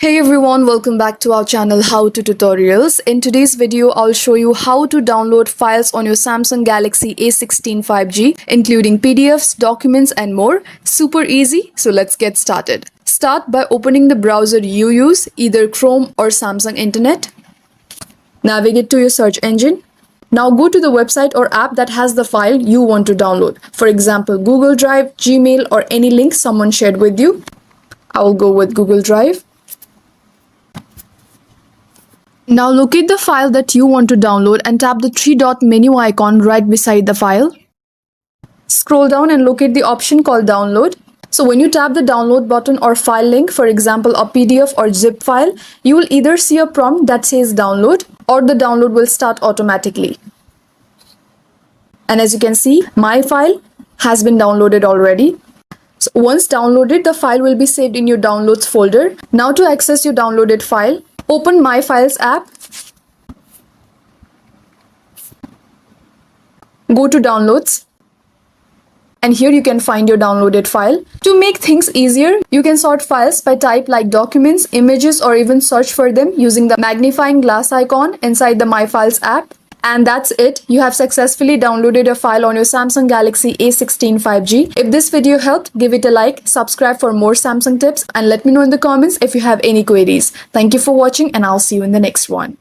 Hey everyone, welcome back to our channel How to Tutorials. In today's video, I'll show you how to download files on your Samsung Galaxy A16 5G, including PDFs, documents and more. Super easy, so let's get started. Start by opening the browser you use, either Chrome or Samsung Internet. Navigate to your search engine. Now go to the website or app that has the file you want to download. For example, Google Drive, Gmail or any link someone shared with you. I will go with Google Drive. Now locate the file that you want to download and tap the three-dot menu icon right beside the file. Scroll down and locate the option called download. So when you tap the download button or file link, for example a PDF or zip file, you will either see a prompt that says download or the download will start automatically. And as you can see, my file has been downloaded already. So once downloaded, the file will be saved in your downloads folder. Now to access your downloaded file, open My Files app. Go to Downloads. And here you can find your downloaded file. To make things easier, you can sort files by type like documents, images, or even search for them using the magnifying glass icon inside the My Files app. And that's it. You have successfully downloaded a file on your Samsung Galaxy A16 5G. If this video helped, give it a like, subscribe for more Samsung tips, and let me know in the comments if you have any queries. Thank you for watching, and I'll see you in the next one.